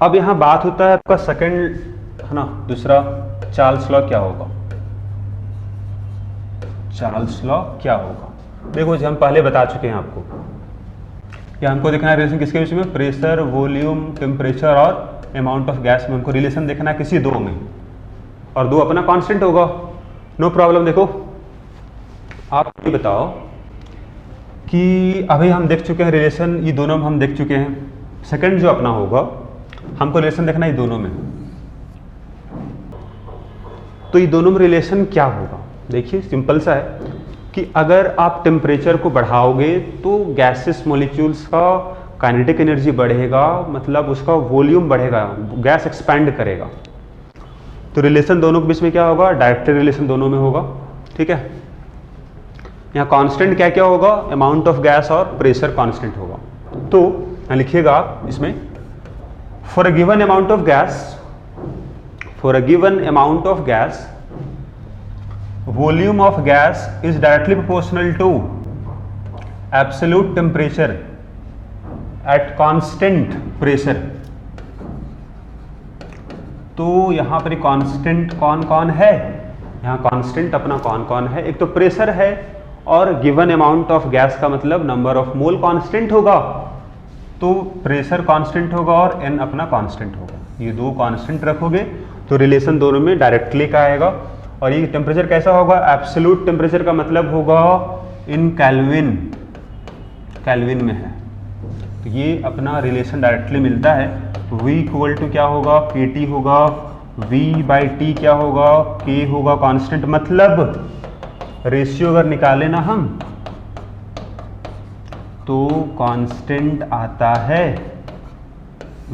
अब यहाँ बात होता है आपका सेकंड, है ना, दूसरा चार्ल्स लॉ क्या होगा। चार्ल्स लॉ क्या होगा, देखो जी हम पहले बता चुके हैं आपको, या हमको देखना है रिलेशन किसके बीच में, प्रेशर, वॉल्यूम, टेम्परेचर और अमाउंट ऑफ गैस में हमको रिलेशन देखना है किसी दो में, और दो अपना कांस्टेंट होगा, नो प्रॉब्लम। देखो आप ये बताओ कि अभी हम देख चुके हैं रिलेशन, ये दोनों में हम देख चुके हैं, सेकंड जो अपना होगा हमको रिलेशन देखना है ये दोनों में, तो ये दोनों में रिलेशन क्या होगा। देखिए सिंपल सा है कि अगर आप टेम्परेचर को बढ़ाओगे तो गैसेस मॉलिक्यूल्स का काइनेटिक एनर्जी बढ़ेगा, मतलब उसका वॉल्यूम बढ़ेगा, गैस एक्सपैंड करेगा, तो रिलेशन दोनों के बीच में क्या होगा, डायरेक्ट रिलेशन दोनों में होगा। ठीक है, यहाँ कांस्टेंट क्या क्या होगा, अमाउंट ऑफ गैस और प्रेशर कांस्टेंट होगा। तो यहाँ लिखिएगा आप इसमें, for a given amount of gas, for a given amount of gas volume of gas is directly proportional to absolute temperature at constant pressure। तो यहाँ पर कांस्टेंट कौन कौन है, यहाँ कांस्टेंट अपना कौन कौन है, एक तो प्रेशर है और गिवन अमाउंट ऑफ गैस का मतलब नंबर ऑफ मोल कांस्टेंट होगा, तो प्रेशर कांस्टेंट होगा और एन अपना कांस्टेंट होगा, ये दो कांस्टेंट रखोगे तो रिलेशन दोनों में डायरेक्टली का आएगा। और ये टेम्परेचर कैसा होगा, एब्सोल्यूट टेम्परेचर का मतलब होगा इन केल्विन, केल्विन में है, तो ये अपना रिलेशन डायरेक्टली मिलता है। V इक्वल टू क्या होगा, KT होगा, V बाई टी क्या होगा, K होगा कांस्टेंट, मतलब रेशियो अगर निकाले ना हम तो कांस्टेंट आता है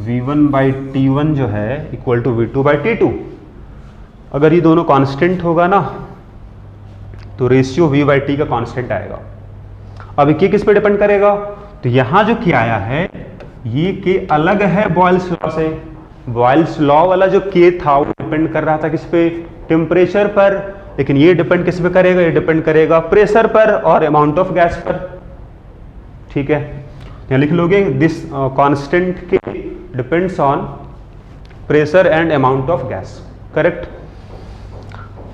V1 बाई T1 जो है equal to V2 by T2। अगर ये दोनों कांस्टेंट होगा ना तो रेशियो V बाई टी का कांस्टेंट आएगा। अब के किस पे डिपेंड करेगा, तो यहां जो के आया है ये के अलग है बॉयल्स लॉ से। बॉयल्स लॉ वाला जो के था वो डिपेंड कर रहा था किस पे, टेम्परेचर पर, लेकिन ये डिपेंड किस पे करेगा, ये डिपेंड करेगा प्रेशर पर और अमाउंट ऑफ गैस पर। ठीक है, यहां लिख लोगे दिस कांस्टेंट के depends on pressure and amount of gas, correct.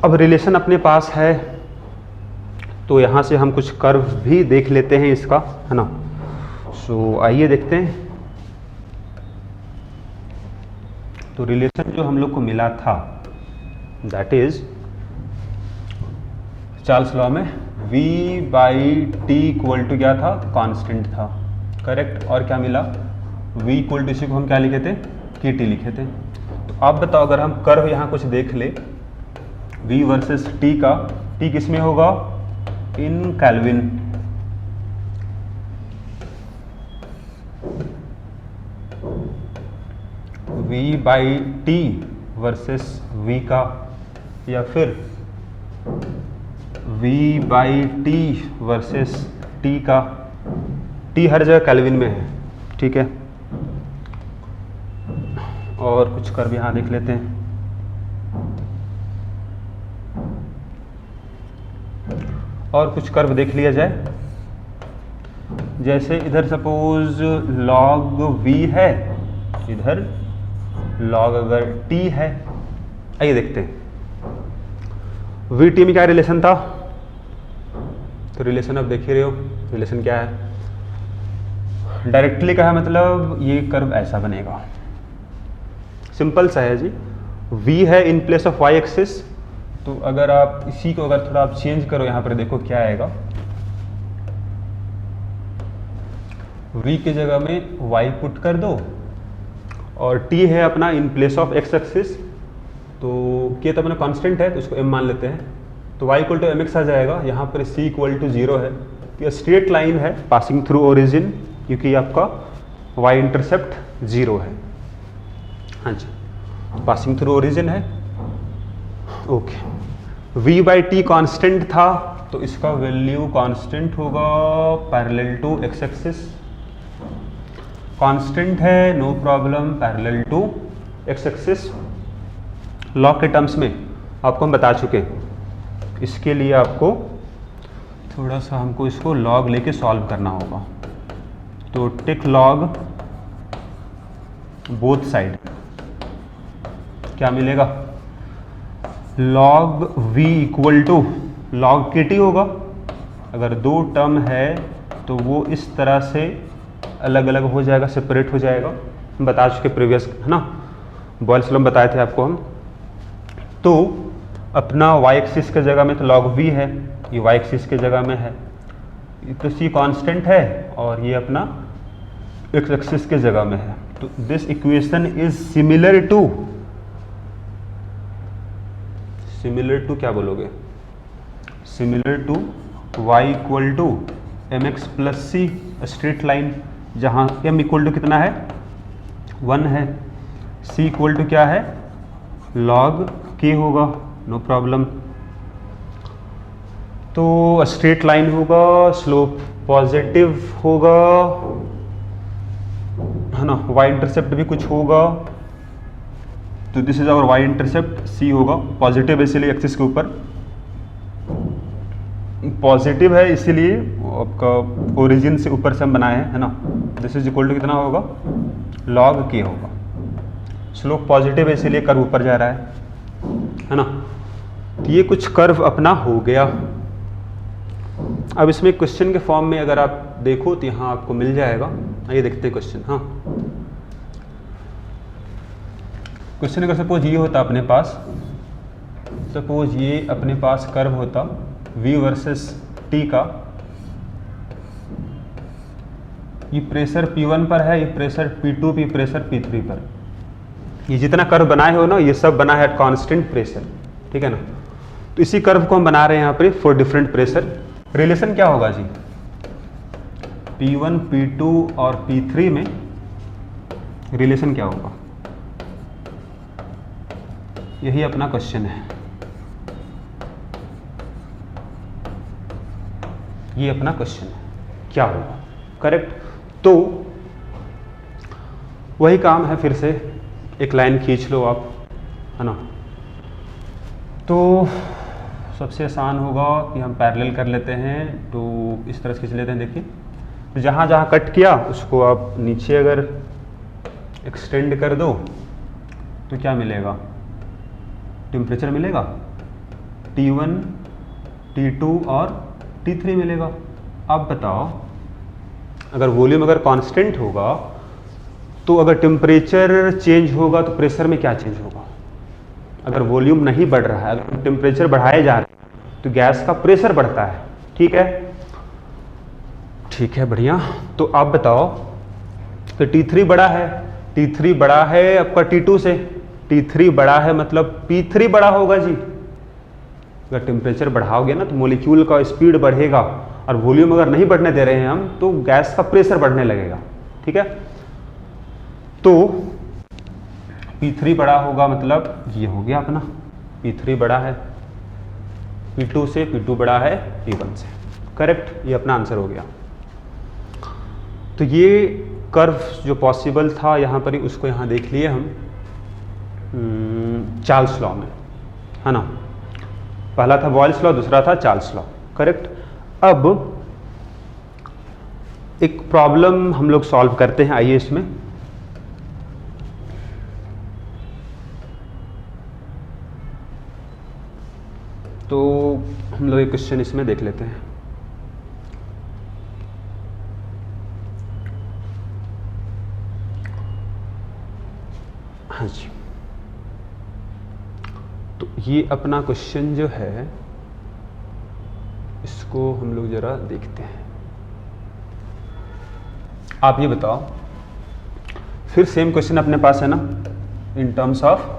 अब रिलेशन अपने पास है तो यहां से हम कुछ कर्व भी देख लेते हैं इसका, है ना। सो आइए देखते हैं। तो रिलेशन जो हम लोग को मिला था दैट इज चार्ल्स लॉ में V by T equal to क्या था, कांस्टेंट था, करेक्ट। और क्या मिला, V इक्वल टू, इसी को हम क्या लिखे थे, KT लिखे थे। तो आप बताओ अगर हम कर्व यहाँ कुछ देख ले V वर्सेस T का, T किस में होगा, in kelvin, V by T versus V का, या फिर V by T versus T का, T हर जगह केल्विन में है, ठीक है। और कुछ कर्व यहाँ देख लेते हैं। और कुछ कर्व देख लिया जाए, जैसे इधर सपोज log V है, इधर log अगर T है। आइए देखते हैं V T में क्या रिलेशन था, तो रिलेशन अब देख ही रहे हो, रिलेशन क्या है, डायरेक्टली का है, मतलब ये कर्व ऐसा बनेगा, सिंपल सा है जी। V है in place of y axis, तो अगर आप इसी को अगर थोड़ा आप चेंज करो, यहाँ पर देखो क्या आएगा, V की जगह में y पुट कर दो, और T है अपना in place of x axis, तो K तो अपना कांस्टेंट है तो उसको m मान लेते हैं, तो y इक्वल टू mx आ जाएगा। यहाँ पर C इक्वल टू 0 है, तो ये स्ट्रेट लाइन है पासिंग थ्रू ओरिजिन, क्योंकि आपका y इंटरसेप्ट 0 है, हाँ जी, पासिंग थ्रू ओरिजिन है, okay. V by T constant था तो इसका वैल्यू कांस्टेंट होगा parallel to x axis, constant है no problem, parallel to x axis. Log के टर्म्स में आपको हम बता चुके हैं, इसके लिए आपको थोड़ा सा हमको इसको लॉग लेके सॉल्व करना होगा। तो टेक लॉग बोथ साइड क्या मिलेगा, log v equal to log kt होगा। अगर दो टर्म है तो वो इस तरह से अलग अलग हो जाएगा, सेपरेट हो जाएगा, हम बता चुके प्रीवियस, है ना, बॉयल्स लॉ में बताए थे आपको हम। तो अपना y एक्सिस के जगह में तो log v है, ये y एक्सिस के जगह में है, तो c कांस्टेंट है और ये अपना x एक्सिस के जगह में है। तो this equation is similar to क्या बोलोगे, similar to y equal to M X plus C, straight line जहाँ m इक्वल टू कितना है 1 है, c इक्वल टू क्या है log k होगा, नो प्रॉब्लम। तो स्ट्रेट लाइन होगा, स्लोप पॉजिटिव होगा, है ना, y इंटरसेप्ट भी कुछ होगा, तो this is our y intercept, c होगा पॉजिटिव, इसीलिए एक्सिस के ऊपर पॉजिटिव है, इसीलिए आपका ओरिजिन से ऊपर से हम बनाए हैं, है ना। दिस इज इक्वल टू कितना होगा log k होगा, स्लोप पॉजिटिव है इसीलिए कर्व ऊपर जा रहा है ना। तो ये कुछ कर्व अपना हो गया। अब इसमें क्वेश्चन के फॉर्म में अगर आप देखो तो यहाँ आपको मिल जाएगा, आइए देखते हैं क्वेश्चन। हाँ, क्वेश्चन अगर सपोज ये होता अपने पास, सपोज ये अपने पास कर्व होता v वर्सेस t का, ये प्रेशर P1 पर है, ये प्रेशर P2 पे, प्रेशर P3 पर, ये जितना कर्व बनाए हो ना ये सब बना है कांस्टेंट प्रेशर, ठीक है ना। तो इसी कर्व को हम बना रहे हैं यहाँ पे फॉर डिफरेंट प्रेशर। रिलेशन क्या होगा जी, P1 P2 और P3 में रिलेशन क्या होगा, यही अपना क्वेश्चन है, ये अपना क्वेश्चन है, क्या होगा, करेक्ट। तो वही काम है, फिर से एक लाइन खींच लो आप, है ना। तो सबसे आसान होगा कि हम पैरेलल कर लेते हैं, तो इस तरह से खींच लेते हैं। देखिए, तो जहाँ जहाँ कट किया उसको आप नीचे अगर एक्सटेंड कर दो तो क्या मिलेगा, टेम्परेचर मिलेगा, T1 T2 और T3 मिलेगा। अब बताओ, अगर वॉल्यूम अगर कांस्टेंट होगा तो अगर टेम्परेचर चेंज होगा तो प्रेशर में क्या चेंज होगा। अगर वॉल्यूम नहीं बढ़ रहा है, अगर टेम्परेचर बढ़ाए जा रहे हैं तो गैस का प्रेशर बढ़ता है, ठीक है, ठीक है, बढ़िया। तो आप बताओ कि T3 बड़ा है, T3 बड़ा है आपका T2 से, T3 बड़ा है मतलब P3 बड़ा होगा जी। अगर टेम्परेचर बढ़ाओगे ना तो मॉलिक्यूल का स्पीड बढ़ेगा, और वॉल्यूम अगर नहीं बढ़ने दे रहे हैं हम तो गैस का प्रेशर बढ़ने लगेगा, ठीक है। तो P3 बड़ा होगा मतलब ये हो गया अपना, P3 बड़ा है P2 से, P2 बड़ा है P1 से, करेक्ट, ये अपना आंसर हो गया। तो ये कर्व जो पॉसिबल था यहाँ पर ही, उसको यहाँ देख लिए हम चार्ल्स लॉ में, है ना। पहला था बॉयल्स लॉ, दूसरा था चार्ल्स लॉ, करेक्ट। अब एक प्रॉब्लम हम लोग सॉल्व करते हैं, आइए इसमें। तो हम लोग एक क्वेश्चन इसमें देख लेते हैं। हाँ जी, तो ये अपना क्वेश्चन जो है इसको हम लोग जरा देखते हैं। आप ये बताओ, फिर सेम क्वेश्चन अपने पास है ना, इन टर्म्स ऑफ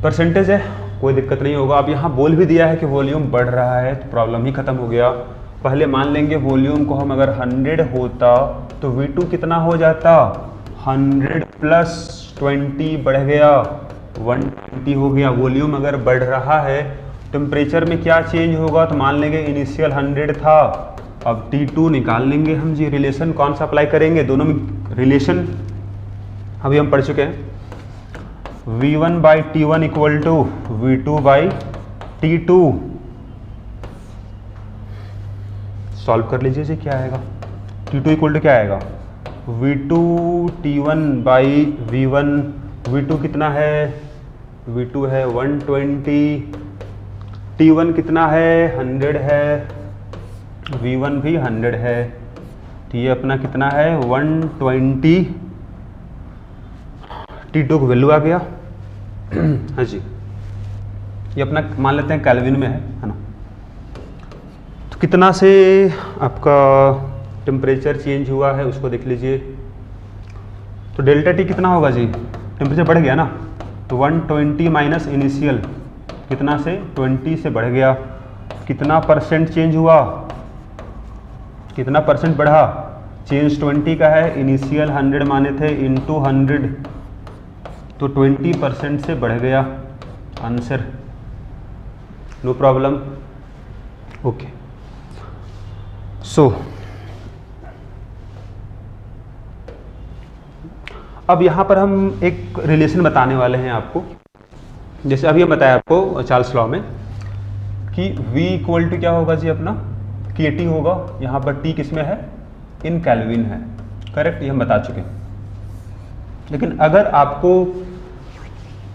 परसेंटेज है, कोई दिक्कत नहीं होगा। अब यहाँ बोल भी दिया है कि वॉल्यूम बढ़ रहा है, तो प्रॉब्लम ही खत्म हो गया। पहले मान लेंगे वॉल्यूम को हम अगर 100 होता तो V2 कितना हो जाता, 100 प्लस 20 बढ़ गया 120 हो गया। वॉल्यूम अगर बढ़ रहा है, टेम्परेचर में क्या चेंज होगा, तो मान लेंगे इनिशियल 100 था, अब T2 निकाल लेंगे हम जी। रिलेशन कौन सा अप्लाई करेंगे, दोनों में रिलेशन अभी हम पढ़ चुके हैं। V1 by T1 equal to V2 by T2। Solve कर लीजिए जी, क्या आएगा, T2 इक्वल टू क्या आएगा, V2 T1 by V1, V2 कितना है, V2 है 120, T1 कितना है 100 है, V1 भी 100 है, तो ये अपना कितना है 120, T2 को वैल्यू आ गया। हाँ जी, ये अपना मान लेते हैं केल्विन में है ना। तो कितना से आपका टेम्परेचर चेंज हुआ है उसको देख लीजिए। तो डेल्टा टी कितना होगा जी, टेम्परेचर बढ़ गया ना, तो 120 माइनस इनिशियल कितना से 20 से बढ़ गया, कितना परसेंट चेंज हुआ, कितना परसेंट बढ़ा, चेंज 20 का है, इनिशियल 100 माने थे इंटू 100, तो 20% से बढ़ गया आंसर, नो प्रॉब्लम। ओके, सो अब यहाँ पर हम एक रिलेशन बताने वाले हैं आपको। जैसे अभी हम बताया आपको चार्ल्स लॉ में कि V इक्वल टू क्या होगा जी अपना KT होगा, यहाँ पर T किस में है, इन केल्विन है, करेक्ट, ये हम बता चुके हैं। लेकिन अगर आपको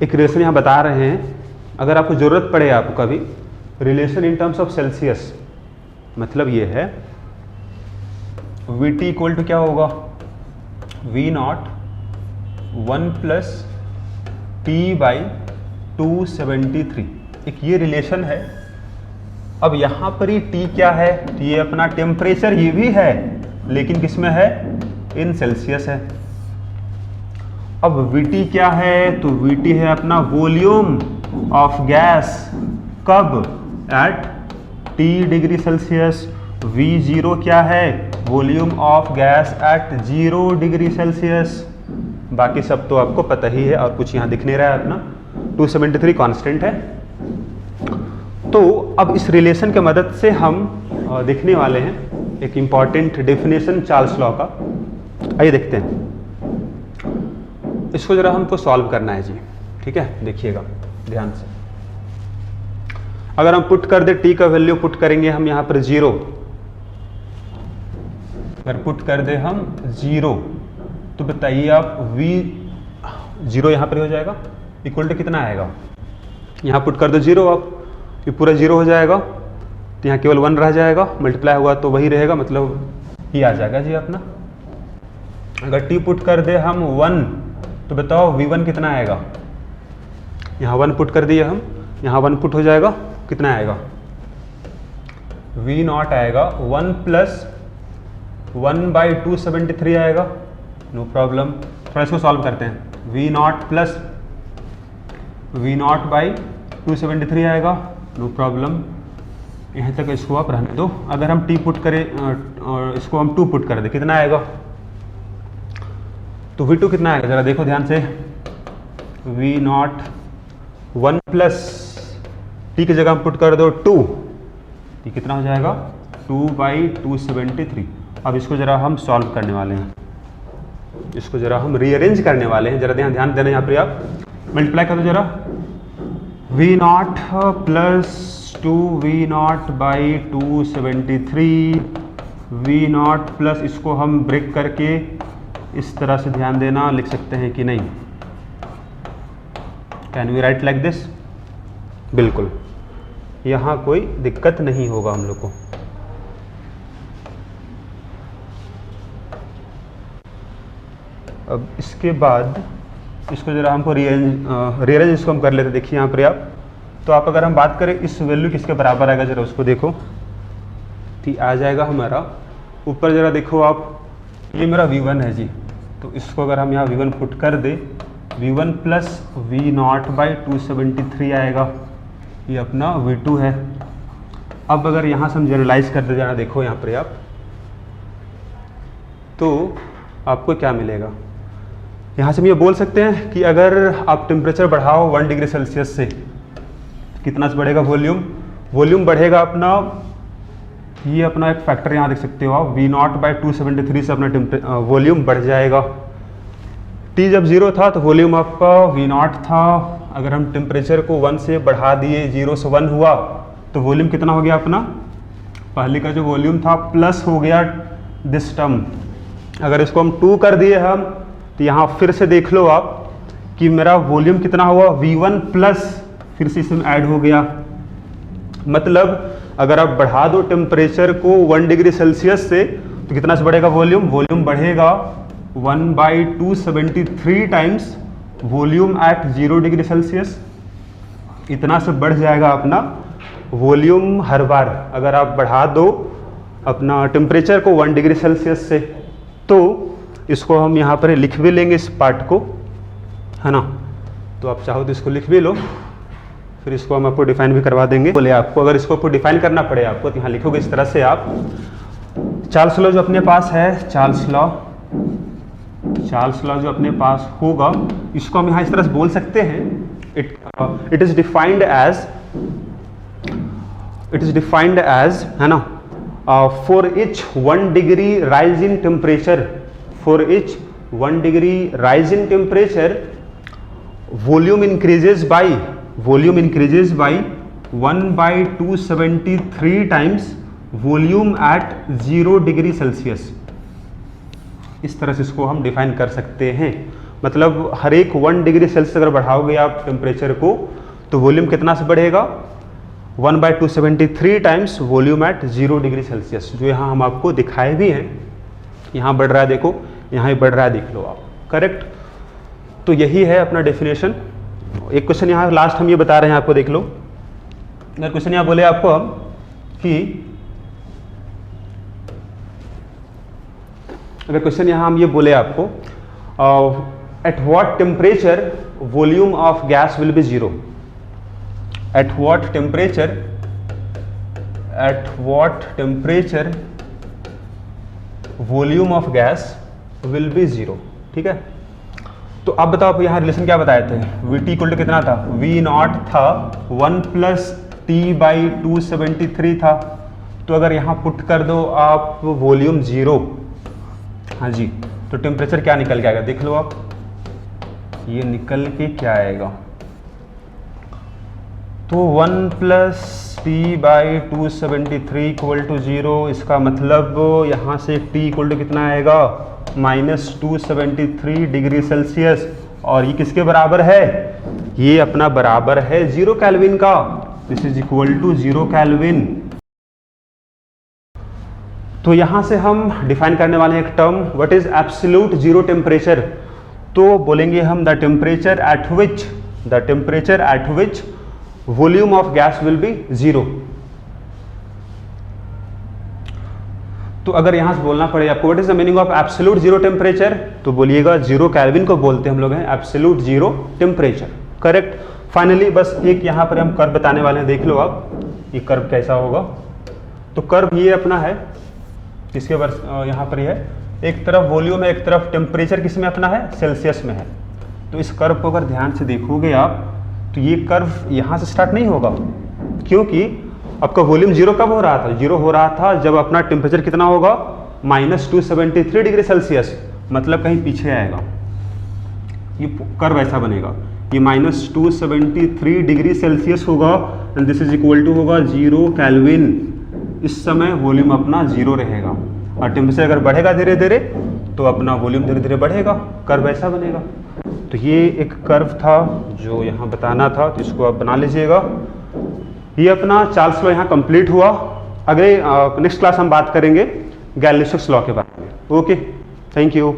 एक रिलेशन यहाँ बता रहे हैं, अगर आपको ज़रूरत पड़े आपको कभी relation in terms of Celsius, मतलब ये है VT इक्वल टू क्या होगा, V0 1 प्लस T बाई 273, एक ये रिलेशन है। अब यहाँ पर ही T क्या है, तो ये अपना टेम्परेचर ये भी है, लेकिन किस में है, इन सेल्सियस है। अब VT क्या है, तो VT है अपना वॉल्यूम ऑफ गैस, कब, at T degree Celsius. V0 क्या है, volume of gas at 0 degree Celsius. बाकी सब तो आपको पता ही है और कुछ यहाँ दिख नहीं रहा है, अपना 273 कांस्टेंट है। तो अब इस रिलेशन के मदद से हम देखने वाले हैं एक इम्पॉर्टेंट डेफिनेशन चार्ल्स लॉ का। आइए देखते हैं, इसको जरा हमको सॉल्व करना है जी, ठीक है, देखिएगा ध्यान से। अगर हम पुट कर दे T का वैल्यू पुट करेंगे हम यहाँ पर 0, अगर पुट कर दे हम 0 तो बताइए आप V0 यहाँ पर हो जाएगा, इक्वल टू कितना आएगा, यहाँ पुट कर दो 0 आप, ये पूरा 0 हो जाएगा, तो यहाँ केवल 1 रह जाएगा, मल्टीप्लाई हुआ तो वही रहेगा, मतलब ये आ जाएगा जी अपना। अगर T पुट कर दे हम 1 तो बताओ V1 कितना आएगा, यहाँ 1 पुट कर दिए हम, यहाँ 1 पुट हो जाएगा, कितना आएगा, V0 आएगा 1 प्लस 1 बाई 273 आएगा, नो प्रॉब्लम। थोड़ा इसको सॉल्व करते हैं, V0 प्लस V0 बाई 273 आएगा, नो प्रॉब्लम। यहाँ तक इसको आप रहने दो। अगर हम T पुट करें और इसको हम 2 पुट कर दें, कितना आएगा, तो V2 कितना आएगा जरा देखो ध्यान से, V0 1 प्लस T की जगह हम पुट कर दो 2, T कितना हो जाएगा 2 बाई 273। अब इसको जरा हम सॉल्व करने वाले हैं, इसको जरा हम रीअरेंज करने वाले हैं, जरा ध्यान देना। यहाँ पर आप मल्टीप्लाई कर दो जरा, V0 plus 2V0 by 273, V0 plus, इसको हम ब्रेक करके इस तरह से ध्यान देना लिख सकते हैं कि नहीं, can we write like this, बिल्कुल, यहाँ कोई दिक्कत नहीं होगा हम लोग को। अब इसके बाद इसको जरा हमको रीअरेंज इसको हम कर लेते, देखिए यहाँ पर आप, तो आप अगर हम बात करें इस वैल्यू किसके बराबर आएगा जरा उसको देखो, तो आ जाएगा हमारा ऊपर जरा देखो आप, ये मेरा V1 है जी, तो इसको अगर हम यहाँ V1 पुट कर दे, V1 प्लस V0 बाई 273 आएगा, ये अपना V2 है। अब अगर यहाँ से हम जनरलाइज कर दे, जरा देखो यहाँ पर आप, तो आपको क्या मिलेगा, यहाँ से हम ये बोल सकते हैं कि अगर आप टेम्परेचर बढ़ाओ 1 डिग्री सेल्सियस से, कितना से बढ़ेगा, वॉल्यूम बढ़ेगा अपना, ये अपना एक फैक्टर यहाँ देख सकते हो आप, V0 बाई 273 से अपना वॉल्यूम बढ़ जाएगा। T जब 0 था तो वॉल्यूम आपका V0 था, अगर हम टेम्परेचर को 1 से बढ़ा दिए, 0 से 1 हुआ, तो वॉल्यूम कितना हो गया अपना, पहले का जो वॉल्यूम था प्लस हो गया दिस टर्म, अगर इसको हम 2 कर दिए हम, तो यहाँ फिर से देख लो आप कि मेरा वॉल्यूम कितना हुआ, V1 प्लस फिर से इसमें ऐड हो गया। मतलब अगर आप बढ़ा दो टेम्परेचर को 1 डिग्री सेल्सियस से, तो कितना से बढ़ेगा वॉल्यूम, वॉल्यूम बढ़ेगा 1/273 times volume at 0 degree Celsius. इतना से बढ़ जाएगा अपना वॉल्यूम हर बार अगर आप बढ़ा दो अपना टेम्परेचर को 1 डिग्री सेल्सियस से। तो इसको हम यहाँ पर लिख भी लेंगे इस पार्ट को, है ना। तो आप चाहो तो इसको लिख भी लो, फिर इसको हम आपको डिफाइन भी करवा देंगे। बोले आपको अगर इसको आपको डिफाइन करना पड़े आपको, तो यहाँ लिखोगे इस तरह से आप चार्ल्स लॉ जो अपने पास है, चार्ल्स लॉ जो अपने पास होगा, इसको हम यहाँ इस तरह से बोल सकते हैं, इट इज डिफाइंड एज, है ना, for each 1 degree rise in temperature, for each 1 degree rise in temperature volume increases by 1/273 times volume at 0 degree Celsius. इस तरह से इसको हम डिफाइन कर सकते हैं। मतलब हर एक 1 डिग्री सेल्सियस अगर बढ़ाओगे आप टेम्परेचर को, तो वॉल्यूम कितना से बढ़ेगा, 1/273 times volume at 0 degree Celsius, जो यहाँ हम आपको दिखाए भी हैं। यहाँ बढ़ रहा है, देखो यहाँ ही बढ़ रहा है, देख लो आप, करेक्ट। तो यही है अपना डेफिनेशन। एक क्वेश्चन यहाँ लास्ट हम ये बता रहे हैं आपको, देख लो। अगर क्वेश्चन यहाँ बोले आपको हम कि अगर क्वेश्चन यहाँ हम ये बोले आपको at what temperature volume of gas will be 0, at what temperature volume of gas will be 0, ठीक है। तो अब बताओ आप यहाँ रिलेशन क्या बताए थे, Vt इक्वल टू कितना था, V0 था 1 + T/273 था। तो अगर यहाँ पुट कर दो आप वॉल्यूम 0, हाँ जी, तो टेम्परेचर क्या निकल के आएगा, देख लो आप, ये निकल के क्या आएगा, तो 1 + T/273 = 0। इसका मतलब यहाँ से T इक्वल टू कितना आएगा, -273 डिग्री सेल्सियस। और ये किसके बराबर है, ये अपना बराबर है 0 केल्विन का। This is equal to 0 kelvin. तो यहां से हम डिफाइन करने वाले हैं एक term, what is absolute zero temperature. तो बोलेंगे हम the temperature at which volume of gas will be 0। तो अगर यहां से बोलना पड़े आपको what is the meaning of absolute zero temperature, तो बोलिएगा 0 केल्विन को बोलते हैं हम लोग हैं absolute zero temperature, correct. Finally बस एक यहां पर हम कर्व बताने वाले हैं, देख लो आप ये कर्व कैसा होगा। तो कर्व ये अपना है, इसके यहाँ पर है, एक तरफ वॉल्यूम है, एक तरफ टेम्परेचर किस में अपना है, सेल्सियस में है। तो इस कर्व को अगर ध्यान से देखोगे आप, तो ये कर्व यहाँ से स्टार्ट नहीं होगा, क्योंकि आपका वॉल्यूम 0 कब हो रहा था, 0 हो रहा था जब अपना टेम्परेचर कितना होगा, -273 डिग्री सेल्सियस, मतलब कहीं पीछे आएगा। ये कर्व ऐसा बनेगा, ये -273 डिग्री सेल्सियस होगा and this is equal to होगा 0 केल्विन। इस समय वॉल्यूम अपना 0 रहेगा और टेम्परेचर अगर बढ़ेगा धीरे धीरे तो अपना वॉल्यूम धीरे धीरे बढ़ेगा, कर्व ऐसा बनेगा। तो ये एक कर्व था जो यहाँ बताना था, तो इसको आप बना लीजिएगा। ये अपना चार्ल्स लॉ यहाँ कंप्लीट हुआ। अगले नेक्स्ट क्लास हम बात करेंगे गैलिलियो लॉ के बारे में। Okay, thank you.